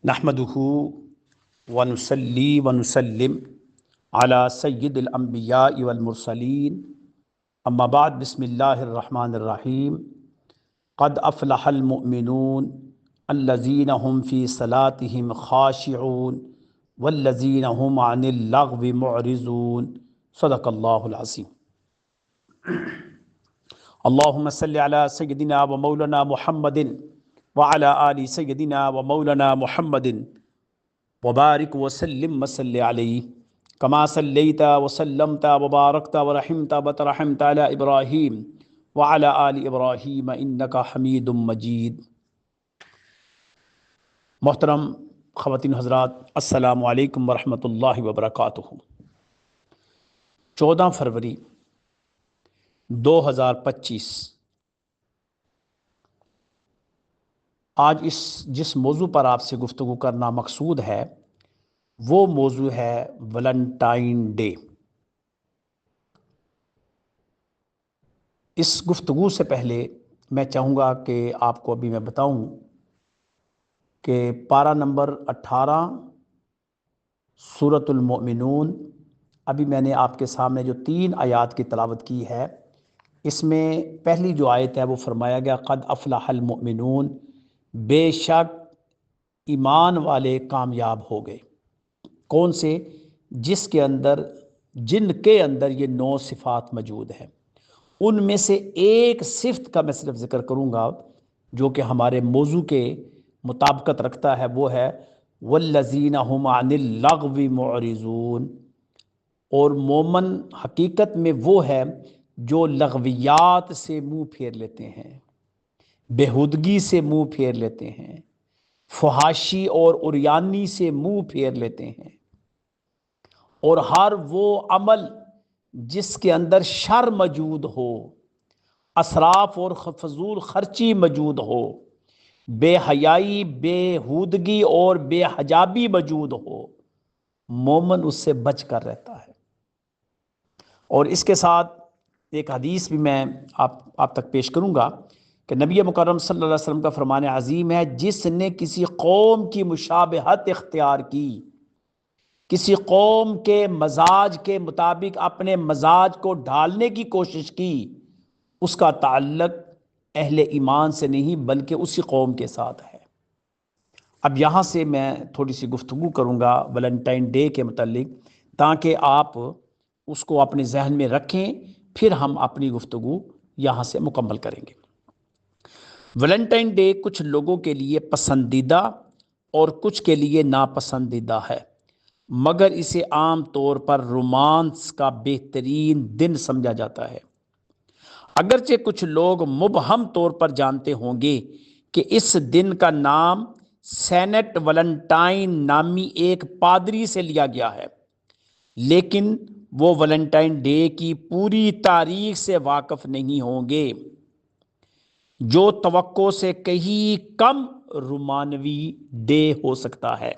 نحمدہ ونصلی ونسلم علی سید الانبیاء والمرسلین اما بعد بسم اللہ الرحمن الرحیم قد افلح المؤمنون الذین هم فی صلاتهم خاشعون والذین هم عن اللغو معرضون صدق اللہ العظیم۔ اللہم صلی علی سیدنا و مولانا محمد وعلی آل سیدنا و مولانا محمد وبارک وسلم وصلی علیہ کما صلیت وسلمت وبارکت ورحمت وترحمت علی ابراہیم وعلی آل ابراہیم انک حمید مجید۔ محترم خواتین حضرات، السلام علیکم ورحمۃ اللہ وبرکاتہ۔ 14 فروری 2025 آج جس موضوع پر آپ سے گفتگو کرنا مقصود ہے وہ موضوع ہے ویلنٹائن ڈے۔ اس گفتگو سے پہلے میں چاہوں گا کہ آپ کو ابھی میں بتاؤں کہ پارہ نمبر 18 سورۃ المؤمنون، ابھی میں نے آپ کے سامنے جو 3 آیات کی تلاوت کی ہے، اس میں پہلی جو آیت ہے وہ فرمایا گیا قد افلح المؤمنون، بے شک ایمان والے کامیاب ہو گئے۔ کون سے؟ جن کے اندر یہ 9 صفات موجود ہیں۔ ان میں سے ایک صفت کا میں صرف ذکر کروں گا جو کہ ہمارے موضوع کے مطابقت رکھتا ہے، وہ ہے والذین هم عن اللغو معرضون۔ اور مومن حقیقت میں وہ ہے جو لغویات سے منہ پھیر لیتے ہیں، بےہودگی سے منہ پھیر لیتے ہیں، فحاشی اور عریانی سے منہ پھیر لیتے ہیں، اور ہر وہ عمل جس کے اندر شر موجود ہو، اسراف اور فضول خرچی موجود ہو، بے حیائی، بےہودگی اور بے حجابی موجود ہو، مومن اس سے بچ کر رہتا ہے۔ اور اس کے ساتھ ایک حدیث بھی میں آپ تک پیش کروں گا کہ نبی مکرم صلی اللہ علیہ وسلم کا فرمان عظیم ہے، جس نے کسی قوم کی مشابہت اختیار کی، کسی قوم کے مزاج کے مطابق اپنے مزاج کو ڈھالنے کی کوشش کی، اس کا تعلق اہل ایمان سے نہیں بلکہ اسی قوم کے ساتھ ہے۔ اب یہاں سے میں تھوڑی سی گفتگو کروں گا ویلنٹائن ڈے کے متعلق، تاکہ آپ اس کو اپنے ذہن میں رکھیں، پھر ہم اپنی گفتگو یہاں سے مکمل کریں گے۔ ویلنٹائن ڈے کچھ لوگوں کے لیے پسندیدہ اور کچھ کے لیے ناپسندیدہ ہے، مگر اسے عام طور پر رومانس کا بہترین دن سمجھا جاتا ہے۔ اگرچہ کچھ لوگ مبہم طور پر جانتے ہوں گے کہ اس دن کا نام سینٹ ویلنٹائن نامی ایک پادری سے لیا گیا ہے، لیکن وہ ویلنٹائن ڈے کی پوری تاریخ سے واقف نہیں ہوں گے، جو توقع سے کہیں کم رومانوی ڈے ہو سکتا ہے۔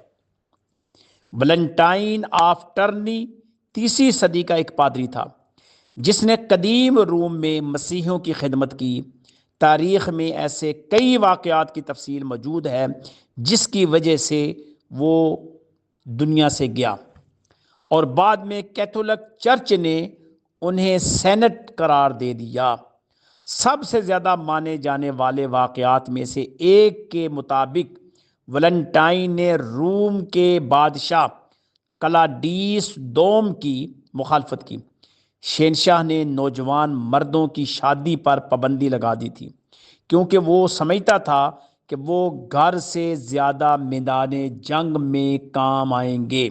ویلنٹائن آف ٹرنی 3 صدی کا ایک پادری تھا جس نے قدیم روم میں مسیحیوں کی خدمت کی۔ تاریخ میں ایسے کئی واقعات کی تفصیل موجود ہے جس کی وجہ سے وہ دنیا سے گیا، اور بعد میں کیتھولک چرچ نے انہیں سینٹ قرار دے دیا۔ سب سے زیادہ مانے جانے والے واقعات میں سے ایک کے مطابق ویلنٹائن نے روم کے بادشاہ کلاڈیس دوم کی مخالفت کی۔ شہنشاہ نے نوجوان مردوں کی شادی پر پابندی لگا دی تھی، کیونکہ وہ سمجھتا تھا کہ وہ گھر سے زیادہ میدان جنگ میں کام آئیں گے۔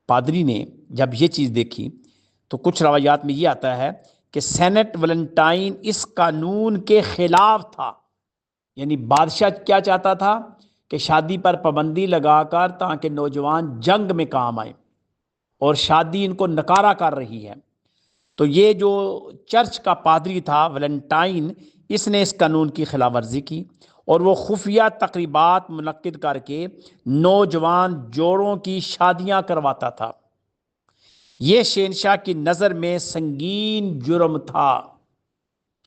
پادری نے جب یہ چیز دیکھی تو کچھ روایات میں یہ آتا ہے کہ سینٹ ویلنٹائن اس قانون کے خلاف تھا، یعنی بادشاہ کیا چاہتا تھا کہ شادی پر پابندی لگا کر تاکہ نوجوان جنگ میں کام آئیں، اور شادی ان کو نکارا کر رہی ہے۔ تو یہ جو چرچ کا پادری تھا ویلنٹائن، اس نے اس قانون کی خلاف ورزی کی، اور وہ خفیہ تقریبات منعقد کر کے نوجوان جوڑوں کی شادیاں کرواتا تھا۔ یہ شہنشاہ کی نظر میں سنگین جرم تھا۔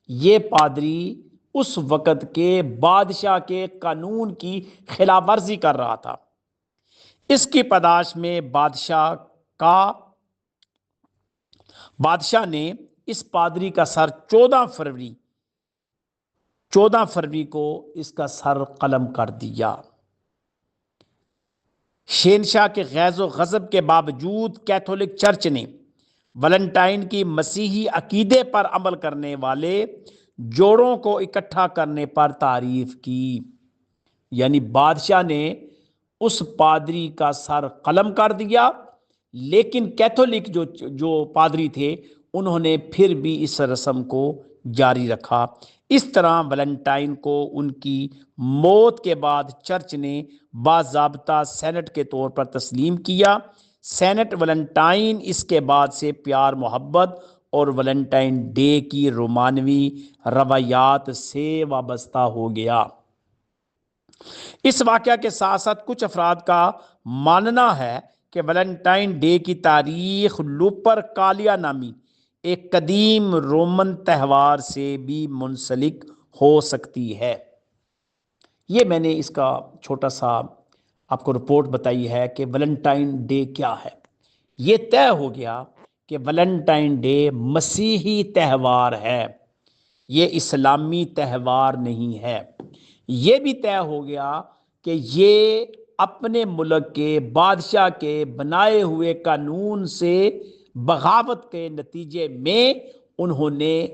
یہ پادری اس وقت کے بادشاہ کے قانون کی خلاف ورزی کر رہا تھا۔ اس کی پاداش میں بادشاہ نے اس پادری کا سر 14 فروری کو اس کا سر قلم کر دیا۔ شہنشاہ کے غیظ و غضب کے باوجود کیتھولک چرچ نے ویلنٹائن کی مسیحی عقیدے پر عمل کرنے والے جوڑوں کو اکٹھا کرنے پر تعریف کی۔ یعنی بادشاہ نے اس پادری کا سر قلم کر دیا، لیکن کیتھولک جو پادری تھے انہوں نے پھر بھی اس رسم کو جاری رکھا۔ اس طرح ویلنٹائن کو ان کی موت کے بعد چرچ نے باضابطہ سینٹ کے طور پر تسلیم کیا۔ سینٹ ویلنٹائن اس کے بعد سے پیار محبت اور ویلنٹائن ڈے کی رومانوی روایات سے وابستہ ہو گیا۔ اس واقعہ کے ساتھ ساتھ کچھ افراد کا ماننا ہے کہ ویلنٹائن ڈے کی تاریخ لوپرکالیا نامی ایک قدیم رومن تہوار سے بھی منسلک ہو سکتی ہے۔ یہ میں نے اس کا چھوٹا سا آپ کو رپورٹ بتائی ہے کہ ویلنٹائن ڈے کیا ہے۔ یہ طے ہو گیا کہ ویلنٹائن ڈے مسیحی تہوار ہے، یہ اسلامی تہوار نہیں ہے۔ یہ بھی طے ہو گیا کہ یہ اپنے ملک کے بادشاہ کے بنائے ہوئے قانون سے بغاوت کے نتیجے میں انہوں نے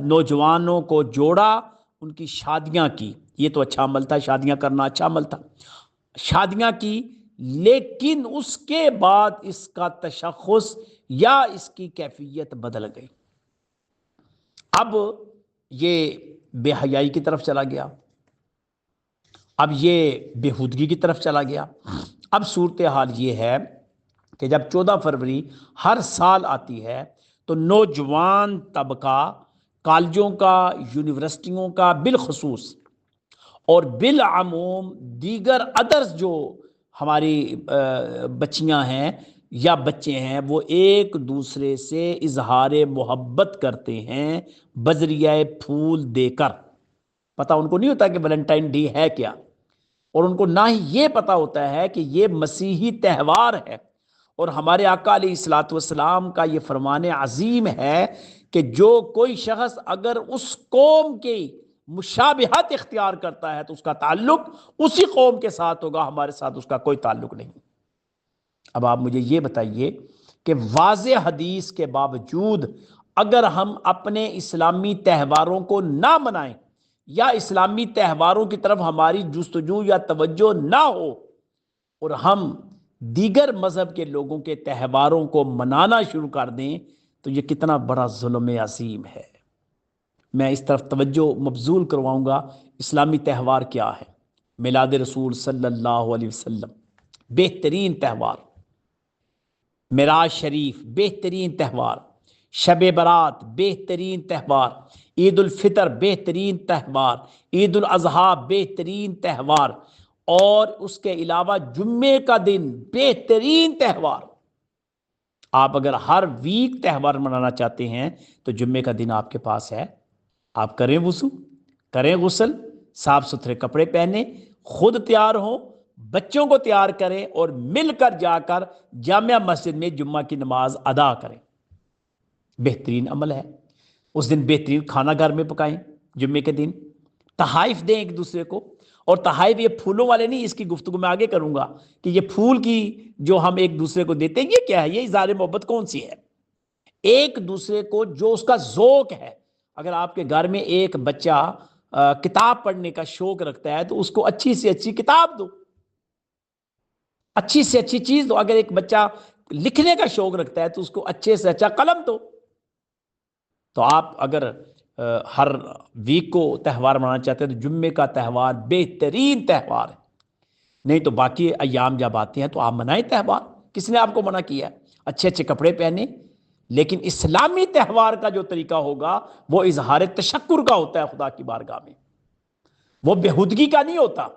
نوجوانوں کو جوڑا، ان کی شادیاں کی۔ یہ تو اچھا عمل تھا، شادیاں کرنا اچھا عمل تھا، شادیاں کی، لیکن اس کے بعد اس کا تشخص یا اس کی کیفیت بدل گئی۔ اب یہ بے حیائی کی طرف چلا گیا، اب یہ بےہودگی کی طرف چلا گیا۔ اب صورتحال یہ ہے کہ جب 14 فروری ہر سال آتی ہے تو نوجوان طبقہ کالجوں کا، یونیورسٹیوں کا بالخصوص اور بالعموم دیگر ادرس جو ہماری بچیاں ہیں یا بچے ہیں، وہ ایک دوسرے سے اظہار محبت کرتے ہیں بذریعہ پھول دے کر۔ پتہ ان کو نہیں ہوتا کہ ویلنٹائن ڈے ہے کیا، اور ان کو نہ ہی یہ پتہ ہوتا ہے کہ یہ مسیحی تہوار ہے۔ اور ہمارے آقا علیہ الصلوۃ والسلام کا یہ فرمان عظیم ہے کہ جو کوئی شخص اگر اس قوم کی مشابہت اختیار کرتا ہے تو اس کا تعلق اسی قوم کے ساتھ ہوگا، ہمارے ساتھ اس کا کوئی تعلق نہیں۔ اب آپ مجھے یہ بتائیے کہ واضح حدیث کے باوجود اگر ہم اپنے اسلامی تہواروں کو نہ منائیں یا اسلامی تہواروں کی طرف ہماری جستجو یا توجہ نہ ہو اور ہم دیگر مذہب کے لوگوں کے تہواروں کو منانا شروع کر دیں تو یہ کتنا بڑا ظلم عظیم ہے۔ میں اس طرف توجہ مبذول کرواؤں گا۔ اسلامی تہوار کیا ہے؟ میلاد رسول صلی اللہ علیہ وسلم بہترین تہوار، معراج شریف بہترین تہوار، شب برات بہترین تہوار، عید الفطر بہترین تہوار، عید الاضحیٰ بہترین تہوار، اور اس کے علاوہ جمعے کا دن بہترین تہوار۔ آپ اگر ہر ویک تہوار منانا چاہتے ہیں تو جمعے کا دن آپ کے پاس ہے۔ آپ کریں وضو، کریں غسل، صاف ستھرے کپڑے پہنیں، خود تیار ہوں، بچوں کو تیار کریں اور مل کر جا کر جامع مسجد میں جمعہ کی نماز ادا کریں۔ بہترین عمل ہے۔ اس دن بہترین کھانا گھر میں پکائیں، جمعے کے دن تحائف دیں ایک دوسرے کو۔ اور تحائف یہ پھولوں والے نہیں، اس کی گفتگو میں آگے کروں گا کہ یہ پھول کی جو ہم ایک دوسرے کو دیتے ہیں یہ کیا ہے، یہ اظہار محبت کون سی ہے؟ ایک دوسرے کو جو اس کا ذوق ہے۔ اگر آپ کے گھر میں ایک بچہ کتاب پڑھنے کا شوق رکھتا ہے تو اس کو اچھی سے اچھی کتاب دو، اچھی سے اچھی چیز دو۔ اگر ایک بچہ لکھنے کا شوق رکھتا ہے تو اس کو اچھے سے اچھا قلم دو۔ تو آپ اگر ہر ویک کو تہوار منانا چاہتے ہیں تو جمعے کا تہوار بہترین تہوار ہے۔ نہیں تو باقی ایام جب آتے ہیں تو آپ منائیں تہوار، کس نے آپ کو منع کیا ہے؟ اچھے اچھے کپڑے پہنے، لیکن اسلامی تہوار کا جو طریقہ ہوگا وہ اظہار تشکر کا ہوتا ہے خدا کی بارگاہ میں، وہ بےہودگی کا نہیں ہوتا۔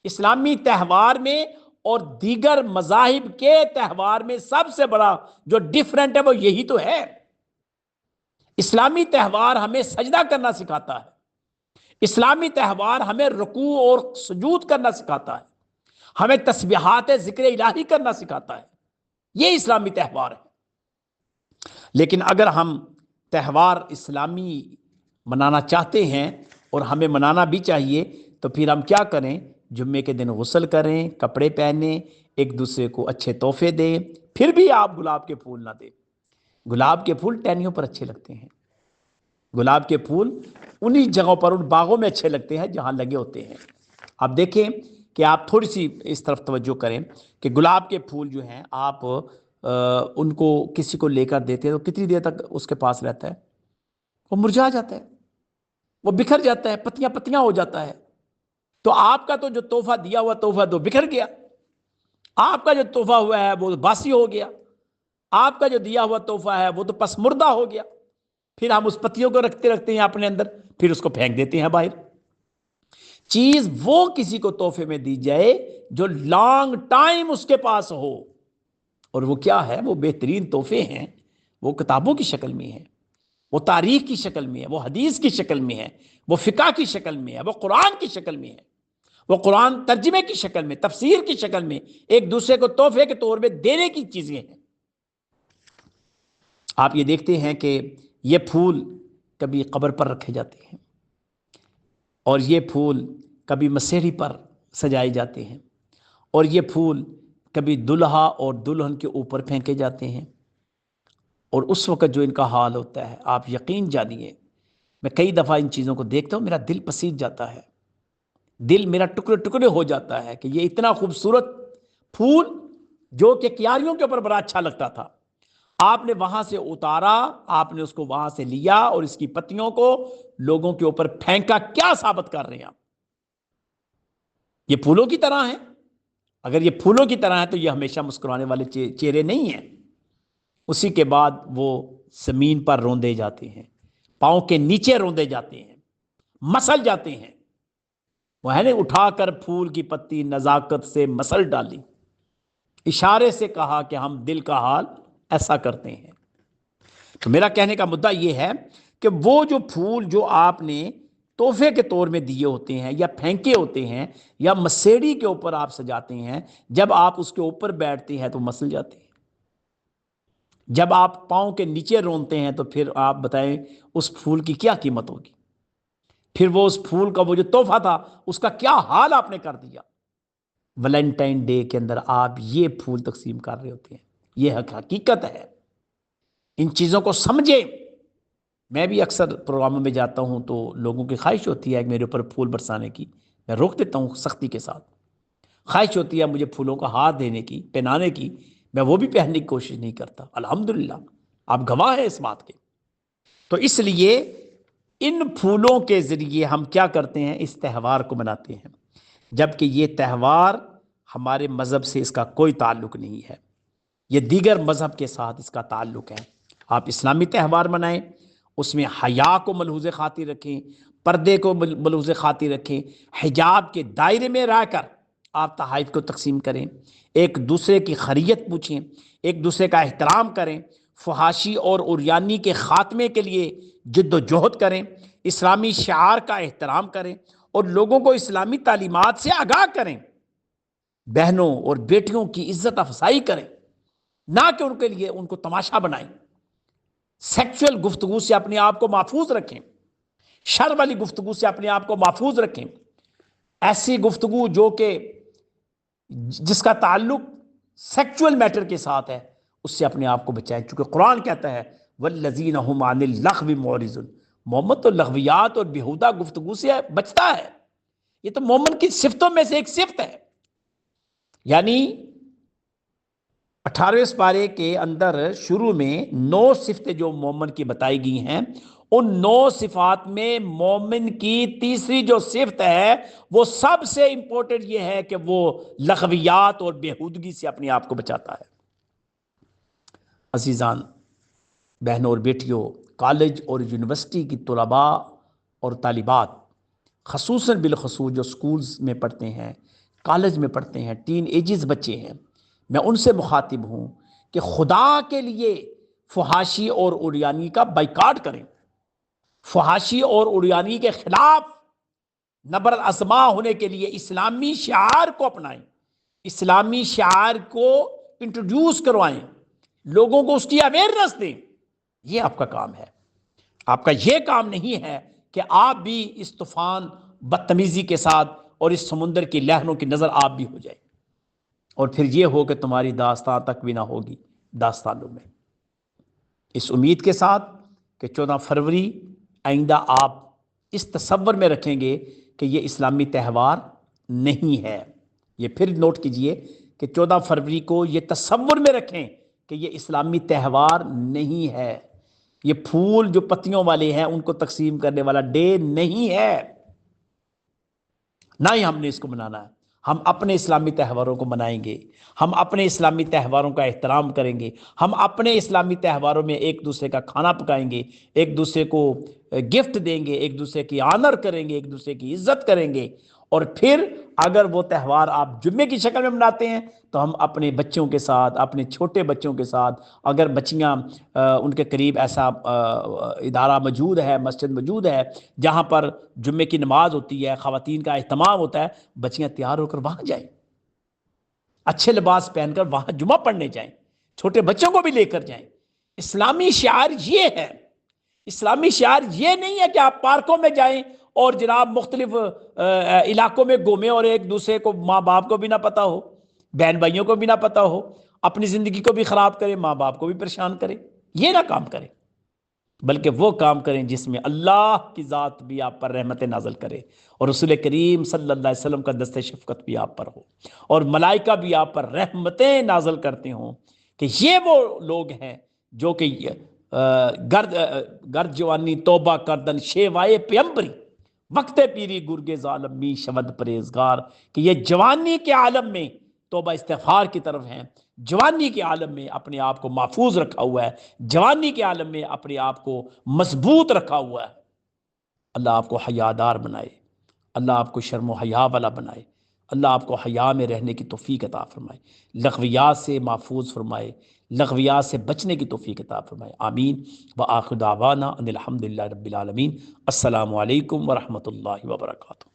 اسلامی تہوار میں اور دیگر مذاہب کے تہوار میں سب سے بڑا جو ڈیفرنٹ ہے وہ یہی تو ہے۔ اسلامی تہوار ہمیں سجدہ کرنا سکھاتا ہے، اسلامی تہوار ہمیں رکوع اور سجود کرنا سکھاتا ہے، ہمیں تسبیحات ذکر الہی کرنا سکھاتا ہے، یہ اسلامی تہوار ہے۔ لیکن اگر ہم تہوار اسلامی منانا چاہتے ہیں، اور ہمیں منانا بھی چاہیے، تو پھر ہم کیا کریں؟ جمعے کے دن غسل کریں، کپڑے پہنیں، ایک دوسرے کو اچھے تحفے دیں۔ پھر بھی آپ گلاب کے پھول نہ دیں، گلاب کے پھول ٹہنیوں پر اچھے لگتے ہیں، گلاب کے پھول انہی جگہوں پر، ان باغوں میں اچھے لگتے ہیں جہاں لگے ہوتے ہیں۔ آپ دیکھیں کہ آپ تھوڑی سی اس طرف توجہ کریں کہ گلاب کے پھول جو ہیں، آپ ان کو کسی کو لے کر دیتے ہیں تو کتنی دیر تک اس کے پاس رہتا ہے؟ وہ مرجھا جاتا ہے، وہ بکھر جاتا ہے، پتیاں پتیاں ہو جاتا ہے۔ تو آپ کا تو جو تحفہ دیا ہوا تحفہ تو بکھر گیا، آپ کا جو تحفہ ہوا ہے وہ باسی ہو گیا، آپ کا جو دیا ہوا تحفہ ہے وہ تو پس مردہ ہو گیا۔ پھر ہم اس پتیوں کو رکھتے ہیں اپنے اندر، پھر اس کو پھینک دیتے ہیں باہر۔ چیز وہ کسی کو تحفے میں دی جائے جو لانگ ٹائم اس کے پاس ہو، اور وہ کیا ہے؟ وہ بہترین تحفے ہیں، وہ کتابوں کی شکل میں ہیں، وہ تاریخ کی شکل میں ہے، وہ حدیث کی شکل میں ہے، وہ فقہ کی شکل میں ہے، وہ قرآن کی شکل میں ہے، وہ قرآن ترجمے کی شکل میں، تفسیر کی شکل میں، ایک دوسرے کو تحفے کے طور پہ دینے کی چیزیں ہیں۔ آپ یہ دیکھتے ہیں کہ یہ پھول کبھی قبر پر رکھے جاتے ہیں، اور یہ پھول کبھی مسیحی پر سجائے جاتے ہیں، اور یہ پھول کبھی دلہا اور دلہن کے اوپر پھینکے جاتے ہیں۔ اور اس وقت جو ان کا حال ہوتا ہے، آپ یقین جانیے، میں کئی دفعہ ان چیزوں کو دیکھتا ہوں، میرا دل پسیج جاتا ہے، دل میرا ٹکڑے ٹکڑے ہو جاتا ہے کہ یہ اتنا خوبصورت پھول جو کہ کیاریوں کے اوپر بڑا اچھا لگتا تھا، آپ نے وہاں سے اتارا، آپ نے اس کو وہاں سے لیا اور اس کی پتیوں کو لوگوں کے اوپر پھینکا۔ کیا ثابت کر رہے ہیں آپ؟ یہ پھولوں کی طرح ہیں؟ اگر یہ پھولوں کی طرح ہے تو یہ ہمیشہ مسکرانے والے چہرے نہیں ہیں۔ اسی کے بعد وہ زمین پر روندے جاتے ہیں، پاؤں کے نیچے روندے جاتے ہیں، مسل جاتے ہیں۔ وہ ہے نے اٹھا کر پھول کی پتی نزاکت سے مسل ڈالی، اشارے سے کہا کہ ہم دل کا حال ایسا کرتے ہیں۔ تو میرا کہنے کا مدعا یہ ہے کہ وہ جو پھول جو آپ نے تحفے کے طور میں دیے ہوتے ہیں، یا پھینکے ہوتے ہیں، یا مسیڑی کے اوپر آپ سجاتے ہیں، جب آپ اس کے اوپر بیٹھتے ہیں تو مسل جاتے ہیں۔ جب آپ پاؤں کے نیچے رونتے ہیں تو پھر آپ بتائیں اس پھول کی کیا قیمت ہوگی؟ پھر وہ اس پھول کا وہ جو تحفہ تھا اس کا کیا حال آپ نے کر دیا؟ ویلنٹائن ڈے کے اندر آپ یہ پھول تقسیم کر رہے ہوتے ہیں، یہ حقیقت ہے۔ ان چیزوں کو سمجھیں۔ میں بھی اکثر پروگراموں میں جاتا ہوں تو لوگوں کی خواہش ہوتی ہے کہ میرے اوپر پھول برسانے کی، میں روک دیتا ہوں سختی کے ساتھ۔ خواہش ہوتی ہے مجھے پھولوں کا ہاتھ دینے کی، پہنانے کی، میں وہ بھی پہننے کی کوشش نہیں کرتا۔ الحمدللہ آپ گواہ ہیں اس بات کے۔ تو اس لیے ان پھولوں کے ذریعے ہم کیا کرتے ہیں؟ اس تہوار کو مناتے ہیں، جبکہ یہ تہوار ہمارے مذہب سے اس کا کوئی تعلق نہیں ہے، یہ دیگر مذہب کے ساتھ اس کا تعلق ہے۔ آپ اسلامی تہوار منائیں، اس میں حیا کو ملحوظ خاطر رکھیں، پردے کو ملحوظ خاطر رکھیں، حجاب کے دائرے میں رہ کر آپ تحائف کو تقسیم کریں، ایک دوسرے کی خیریت پوچھیں، ایک دوسرے کا احترام کریں، فحاشی اور عریانی کے خاتمے کے لیے جد و جہد کریں، اسلامی شعار کا احترام کریں، اور لوگوں کو اسلامی تعلیمات سے آگاہ کریں، بہنوں اور بیٹیوں کی عزت افزائی کریں، نہ کہ ان کے لیے ان کو تماشا بنائیں۔ سیکچول گفتگو سے اپنے آپ کو محفوظ رکھیں، شر والی گفتگو سے اپنے آپ کو محفوظ رکھیں، ایسی گفتگو جو کہ جس کا تعلق سیکچول میٹر کے ساتھ ہے اس سے اپنے آپ کو بچائیں، چونکہ قرآن کہتا ہے والذین هم عن اللغو معرضون، محمد تو لغویات اور بیہودہ گفتگو سے بچتا ہے۔ یہ تو مومن کی صفتوں میں سے ایک صفت ہے۔ یعنی 18ویں سپارے کے اندر شروع میں 9 صفتیں جو مومن کی بتائی گئی ہیں، ان 9 صفات میں مومن کی تیسری جو صفت ہے وہ سب سے امپورٹنٹ یہ ہے کہ وہ لغویات اور بیہودگی سے اپنے آپ کو بچاتا ہے۔ عزیزان، بہنوں اور بیٹیوں، کالج اور یونیورسٹی کی طلباء اور طالبات، خصوصاً بالخصوص جو سکولز میں پڑھتے ہیں، کالج میں پڑھتے ہیں، ٹین ایجز بچے ہیں، میں ان سے مخاطب ہوں کہ خدا کے لیے فحاشی اور عریانی کا بائیکاٹ کریں، فحاشی اور عریانی کے خلاف نبر ازما ہونے کے لیے اسلامی شعار کو اپنائیں، اسلامی شعار کو انٹروڈیوس کروائیں، لوگوں کو اس کی اویئرنس دیں۔ یہ آپ کا کام ہے۔ آپ کا یہ کام نہیں ہے کہ آپ بھی اس طوفان بدتمیزی کے ساتھ اور اس سمندر کی لہروں کی نظر آپ بھی ہو جائیں، اور پھر یہ ہو کہ تمہاری داستان تک بھی نہ ہوگی داستانوں میں۔ اس امید کے ساتھ کہ 14 فروری آئندہ آپ اس تصور میں رکھیں گے کہ یہ اسلامی تہوار نہیں ہے۔ یہ پھر نوٹ کیجئے کہ 14 فروری کو یہ تصور میں رکھیں کہ یہ اسلامی تہوار نہیں ہے، یہ پھول جو پتیوں والے ہیں ان کو تقسیم کرنے والا ڈے نہیں ہے، نہ ہی ہم نے اس کو منانا ہے۔ ہم اپنے اسلامی تہواروں کو منائیں گے، ہم اپنے اسلامی تہواروں کا احترام کریں گے، ہم اپنے اسلامی تہواروں میں ایک دوسرے کا کھانا پکائیں گے، ایک دوسرے کو گفٹ دیں گے، ایک دوسرے کی آنر کریں گے، ایک دوسرے کی عزت کریں گے۔ اور پھر اگر وہ تہوار آپ جمعے کی شکل میں مناتے ہیں تو ہم اپنے بچوں کے ساتھ، اپنے چھوٹے بچوں کے ساتھ، اگر بچیاں ان کے قریب ایسا ادارہ موجود ہے، مسجد موجود ہے جہاں پر جمعے کی نماز ہوتی ہے، خواتین کا اہتمام ہوتا ہے، بچیاں تیار ہو کر وہاں جائیں، اچھے لباس پہن کر وہاں جمعہ پڑھنے جائیں، چھوٹے بچوں کو بھی لے کر جائیں۔ اسلامی شعار یہ ہے، اسلامی شعار یہ نہیں ہے کہ آپ پارکوں میں جائیں اور جناب مختلف علاقوں میں گھومیں اور ایک دوسرے کو، ماں باپ کو بھی نہ پتہ ہو، بہن بھائیوں کو بھی نہ پتہ ہو، اپنی زندگی کو بھی خراب کریں، ماں باپ کو بھی پریشان کریں۔ یہ نہ کام کریں، بلکہ وہ کام کریں جس میں اللہ کی ذات بھی آپ پر رحمت نازل کرے، اور رسول کریم صلی اللہ علیہ وسلم کا دست شفقت بھی آپ پر ہو، اور ملائکہ بھی آپ پر رحمتیں نازل کرتے ہوں کہ یہ وہ لوگ ہیں جو کہ گرد جوانی توبہ کردن شیوائے پیمبری، وقت پیری گرگ ظالم می شود پریزگار، کہ یہ جوانی کے عالم میں توبہ استغفار کی طرف ہیں، جوانی کے عالم میں اپنے آپ کو محفوظ رکھا ہوا ہے، جوانی کے عالم میں اپنے آپ کو مضبوط رکھا ہوا ہے۔ اللہ آپ کو حیادار بنائے، اللہ آپ کو شرم و حیا والا بنائے، اللہ آپ کو حیا میں رہنے کی توفیق عطا فرمائے، لغویات سے محفوظ فرمائے، لغویات سے بچنے کی توفیق عطا فرمائے۔ آمین۔ وآخر دعوانا ان الحمدللہ رب العالمین۔ السلام علیکم ورحمۃ اللہ وبرکاتہ۔